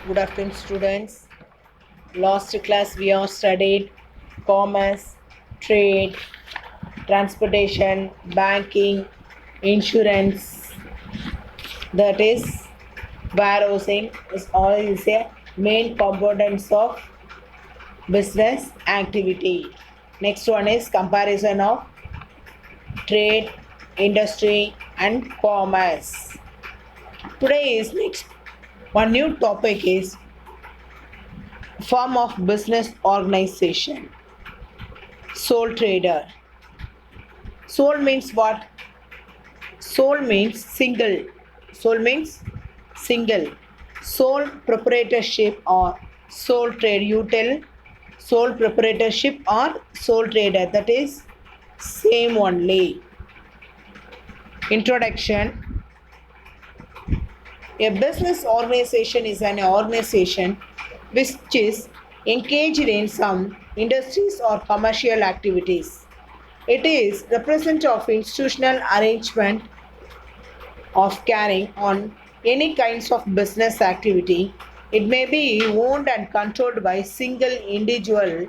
Good afternoon, students. Last class we have studied commerce, trade, transportation, banking, insurance. That is warehousing is all is a main components of business activity. Next one is comparison of trade, industry, and commerce. Today is next one new topic is form of business organization. Sole trader. Sole means what? Sole means single. Sole means single. Sole proprietorship or sole trade. You tell sole proprietorship or sole trader. That is same only. Introduction. A business organization is an organization which is engaged in some industries or commercial activities. It is representative of institutional arrangement of carrying on any kinds of business activity. It may be owned and controlled by a single individual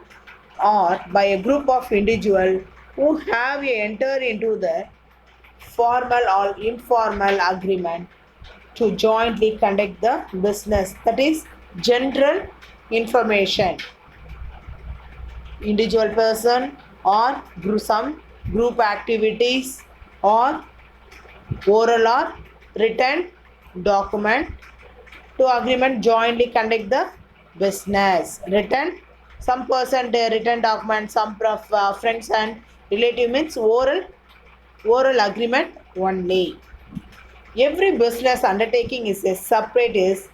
or by a group of individuals who have entered into the formal or informal agreement to jointly conduct the business. That is general information. Individual person or some group activities or oral or written document to agreement jointly conduct the business. Written, some person they written document, some friends and relative means oral agreement only. Every business undertaking is a separate, is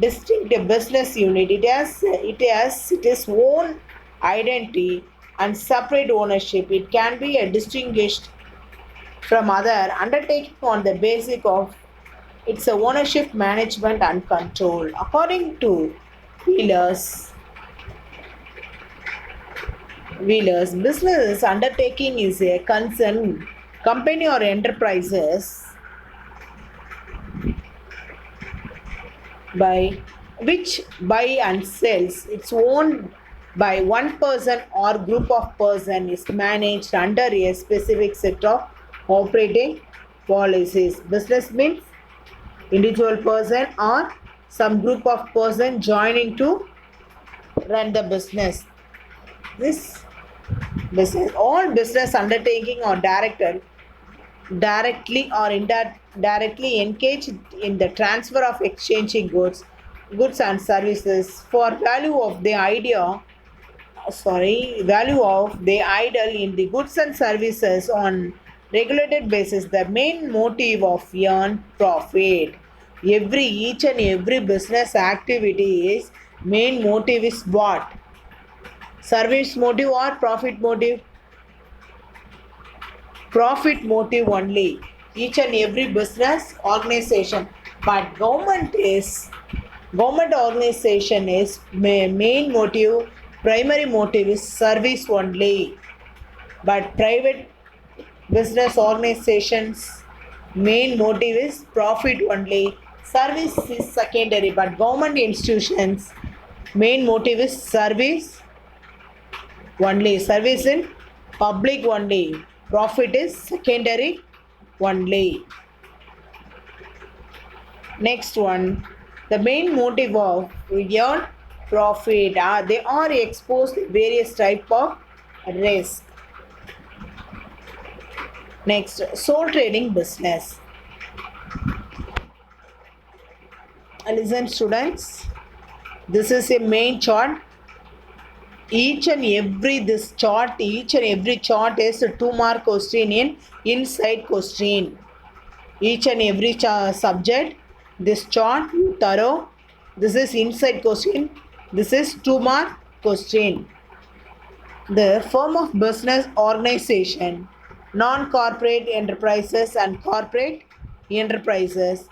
distinct business unit. It has its own identity and separate ownership. It can be a distinguished from other undertaking on the basis of its ownership, management, and control. According to Wheelers, business undertaking is a concern company or enterprises by which buy and sells its own by one person or group of person is managed under a specific set of operating policies. Business means individual person or some group of person joining to run the business. This business, all business undertaking or directly or indirectly engaged in the transfer of exchanging goods and services for value of the idle in the goods and services on regulated basis. The main motive of earn profit. Each and every business activity is main motive is what? Service motive or profit motive? Profit motive only. Each and every business organization. But government organization is main motive, primary motive is service only. But private business organizations main motive is profit only. Service is secondary, but government institutions main motive is service only. Service in public only. Profit is secondary only. Next one, the main motive of earn profit. They are exposed to various type of risk. Next, sole trading business. Listen, students. This is a main chart. Each and every chart is a 2-mark question in inside question. Each and every subject, this chart thorough. This is inside question. This is 2-mark question. The form of business organization, non-corporate enterprises and corporate enterprises.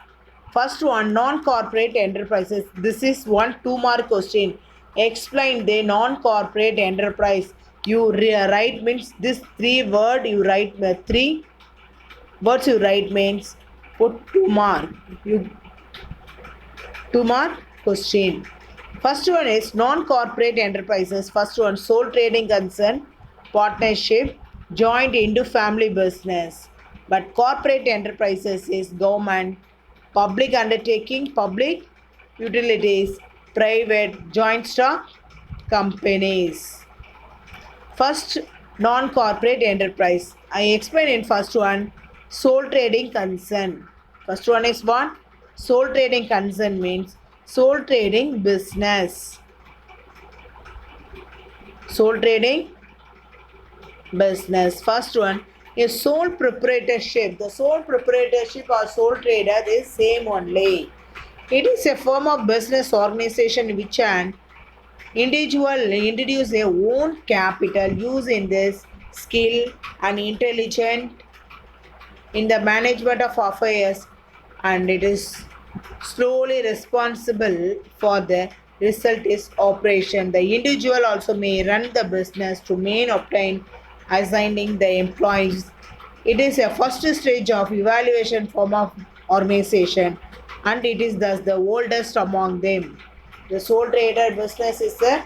First one, non-corporate enterprises. This is 2-mark question. Explain the non-corporate enterprise. You write means this 3 word you write 3 words you write means put 2 mark. You 2 mark question. First one is non-corporate enterprises. First one, sole trading concern, partnership, joint into family business. But corporate enterprises is government, public undertaking, public utilities, private, joint stock companies. First, non-corporate enterprise. I explain in first one, sole trading concern. First one is what? Sole trading concern means sole trading business. Sole trading business. First one is sole proprietorship. The sole proprietorship or sole trader is same only. It is a form of business organization which an individual introduce their own capital use in this skill and intelligent in the management of affairs, and it is slowly responsible for the result is operation. The individual also may run the business to main obtain assigning the employees. It is a first stage of evaluation form of organization, and it is thus the oldest among them. The sole trader business is the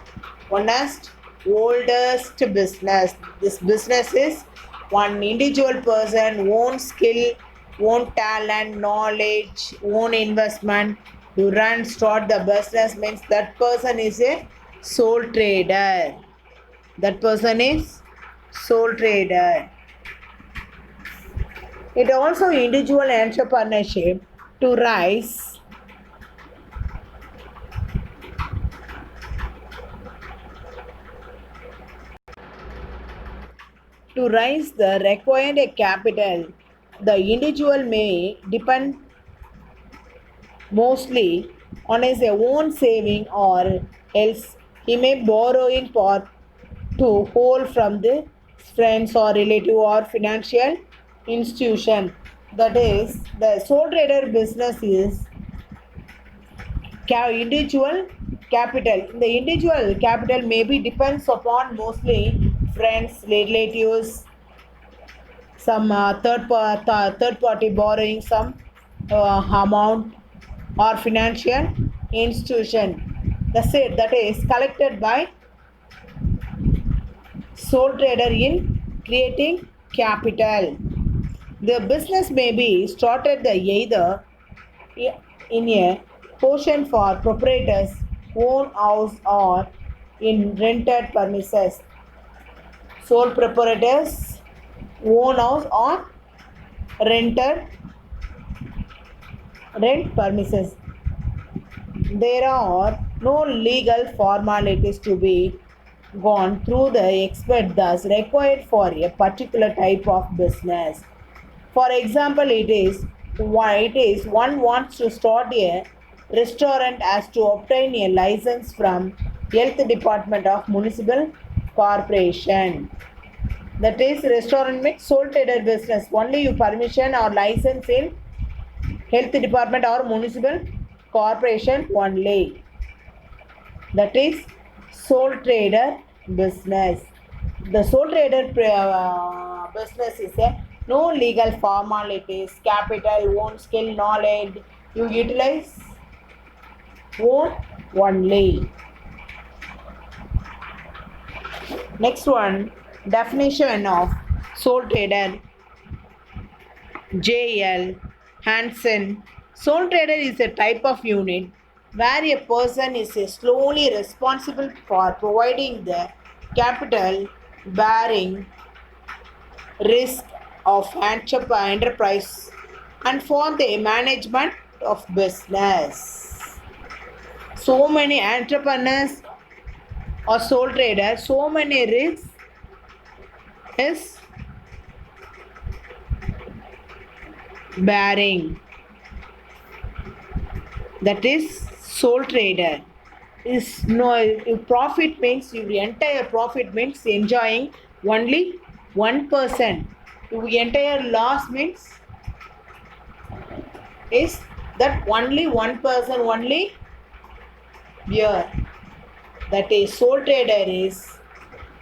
oldest business. This business is one individual person, own skill, own talent, knowledge, own investment to run, start the business means that person is a sole trader. That person is sole trader. It also individual entrepreneurship to rise the required capital. The individual may depend mostly on his own saving, or else he may borrow in part to hold from the friends or relative or financial institution. That is, the sole trader business is individual capital. The individual capital maybe depends upon mostly friends, relatives, some third party borrowing some amount or financial institution. That is collected by sole trader in creating capital. The business may be started either in a portion for proprietors own house or in rented premises. Sole proprietors own house or rented rent premises. There are no legal formalities to be gone through the expert thus required for a particular type of business. For example, it is one wants to start a restaurant as to obtain a license from health department of municipal corporation. That is, restaurant means sole trader business. Only you permission or license in health department or municipal corporation only. That is sole trader business. The sole trader business is a no legal formalities, capital, own skill, knowledge. You utilize own only. Next one, definition of sole trader. J.L. Hansen. Sole trader is a type of unit where a person is solely responsible for providing the capital, bearing risk of enterprise, and for the management of business. So many entrepreneurs or sole traders, so many risks is bearing. That is sole trader. Is no profit means your entire profit means enjoying only 1%. Your entire loss means is that only 1% only bear. That is sole trader is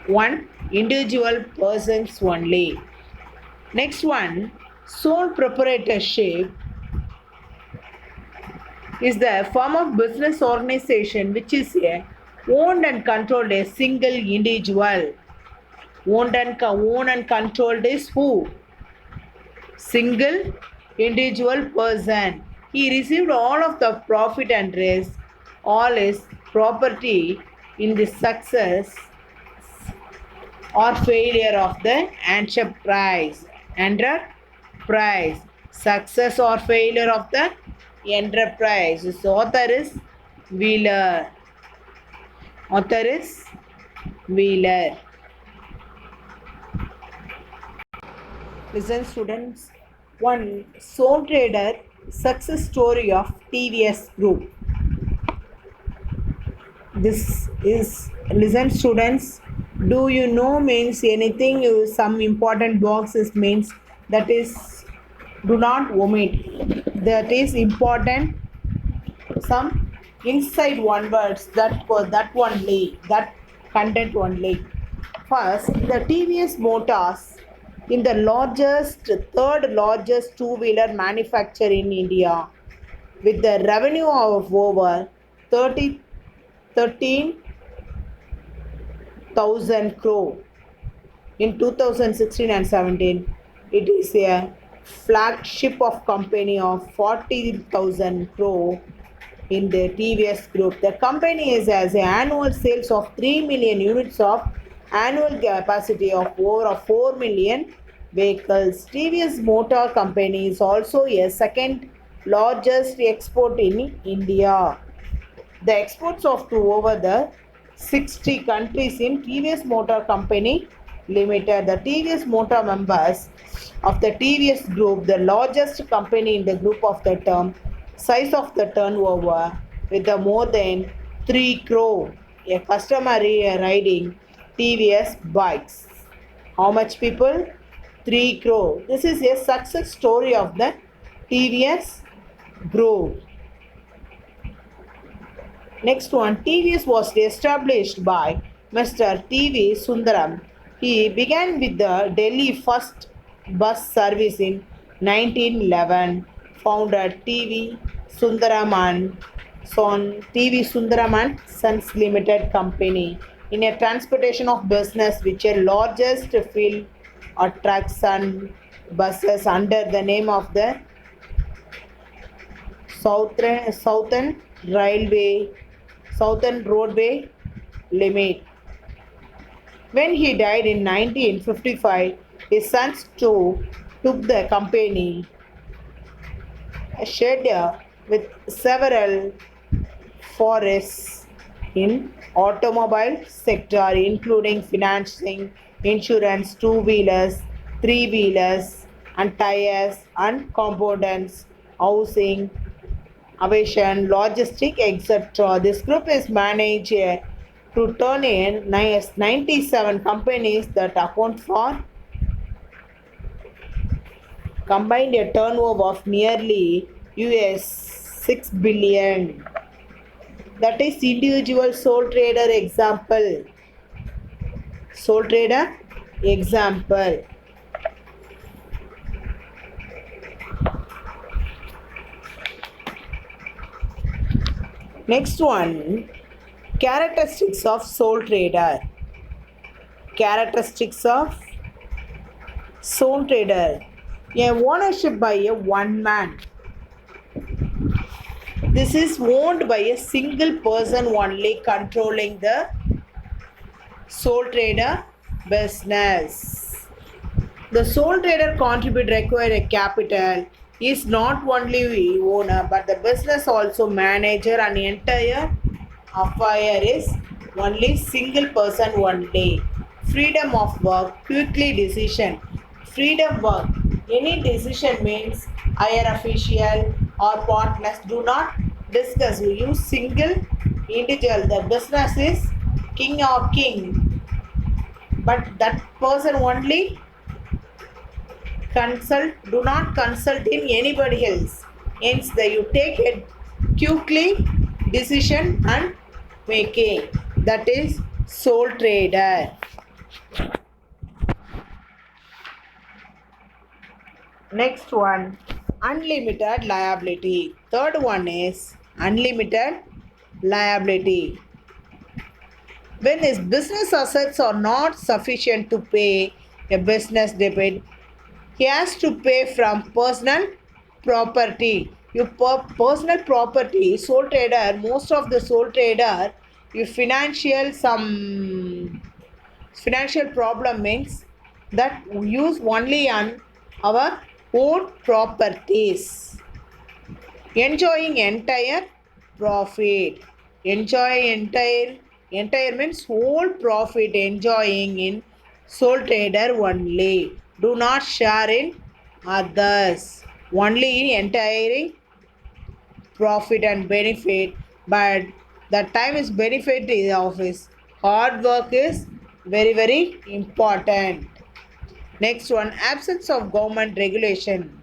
one individual persons only. Next one, sole proprietorship. is the form of business organization which is owned and controlled a single individual. Owned and controlled is who? Single individual person. He received all of the profit and risk, all his property in the success or failure of the enterprise. Enterprise. Success or failure of the enterprise. His author is Wheeler. Author is Wheeler. Listen, students. One sole trader success story of TVS Group. This is, listen, students. Do you know means anything? Some important boxes means that is do not omit. That is important. Some inside one words that only that content only. First, the TVS Motors in the third largest two-wheeler manufacturer in India with the revenue of over 13,000 crore in 2016 and 17. It is a flagship of company of 40,000 crore in the TVS group. The company has an annual sales of 3 million units of annual capacity of over 4 million vehicles. TVS Motor Company is also a second largest export in India. The exports of to over the 60 countries in TVS Motor Company Limited. The TVS Motor members of the TVS Group, the largest company in the group of the term, size of the turnover with the more than 3 crore, a customer riding TVS bikes. How much people? 3 crore. This is a success story of the TVS Group. Next one, TVS was established by Mr. T.V. Sundaram. He began with the Delhi first bus service in 1911. Founded T.V. Sundaram and Son T.V. Sundaram and Sons Limited Company in a transportation of business which is largest field or trucks and buses under the name of the Southern Roadway Limit. When he died in 1955, his sons too took the company, a shed with several forests in automobile sector, including financing, insurance, two-wheelers, three-wheelers, and tires and components, housing, aviation, logistic, etc. This group is managed to turn in 97 companies that account for combined a turnover of nearly US 6 billion. That is individual sole trader example. Sole trader example. Next one, characteristics of sole trader. Characteristics of sole trader. A ownership by a one man. This is owned by a single person only controlling the sole trader business. The sole trader contribute require a capital is not only owner but the business also manager and entire affair is only single person only. Freedom of work, quickly decision. Freedom work. Any decision means higher official or partners do not discuss. You single individual. The business is king or king, but that person only consult. Do not consult in anybody else. Hence, you take a quickly decision and making. That is sole trader. Next one, unlimited liability. Third one is unlimited liability. When his business assets are not sufficient to pay a business debit, he has to pay from personal property. Your personal property, sole trader, most of the sole trader, your financial problem means that we use only on our own properties. Enjoying entire profit. Entire means whole profit enjoying in sole trader only. Do not share in others. Only entire profit and benefit, but the time is benefit of his hard work is very important. Next one, absence of government regulation.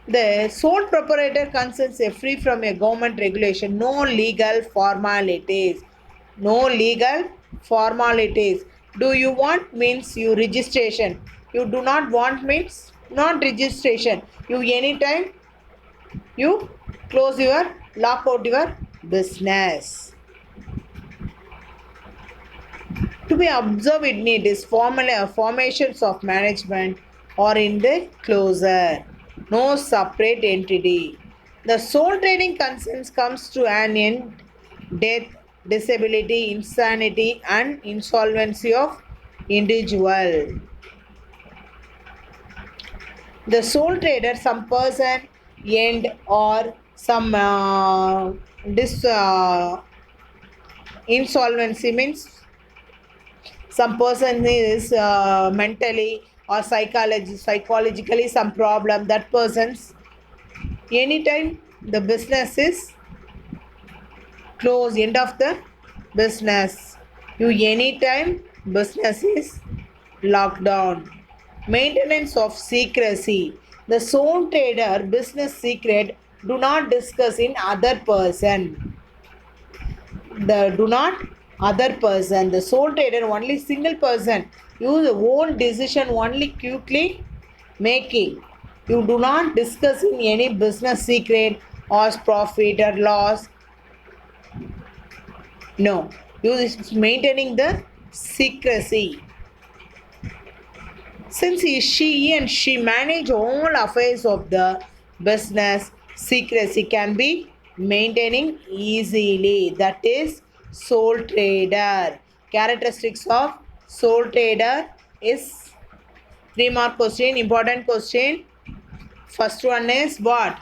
The sole proprietor concerns a free from a government regulation, no legal formalities. No legal formalities. Do you want means you registration. You do not want means not registration. You anytime you close your lock out your business. To be observed in it is formations of management or in the closer. No separate entity. The sole trading concerns comes to an end, death, disability, insanity, and insolvency of individual. The sole trader, some person end or some insolvency means some person is mentally or psychologically some problem, that person's anytime the business is close, end of the business, you anytime business is locked down. Maintenance of secrecy. The sole trader business secret do not discuss in other person. The do not other person. The sole trader only single person. Use own decision only quickly making. You do not discuss in any business secret or profit or loss. No. You is maintaining the secrecy. Since she and she manage all affairs of the business, secrecy can be maintaining easily. That is sole trader. Characteristics of sole trader is 3-mark question, important question. First one is what?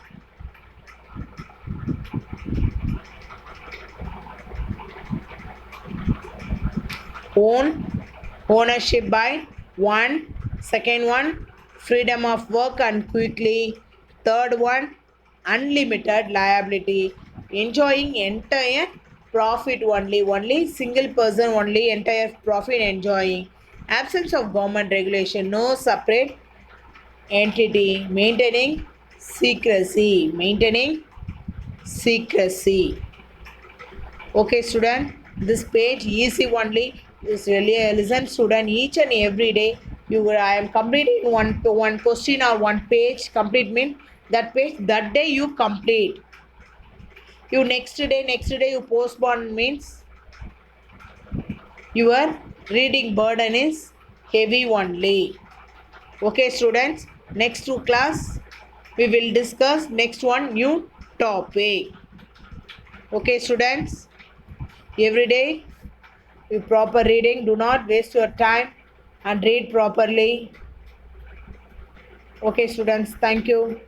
Ownership by one. Second one, freedom of work and quickly. Third one, unlimited liability. Enjoying entire profit only single person only entire profit enjoying. Absence of government regulation, no separate entity. Maintaining secrecy. Okay, student, this page easy only. Is really a listen, student. Each and every day, I am completing one question or one page. Complete mean that page that day you complete. You next day you postpone means your reading burden is heavy only. Okay, students. Next to class, we will discuss next one new topic. Okay, students. Every day you proper reading, do not waste your time and read properly. Okay, students, thank you.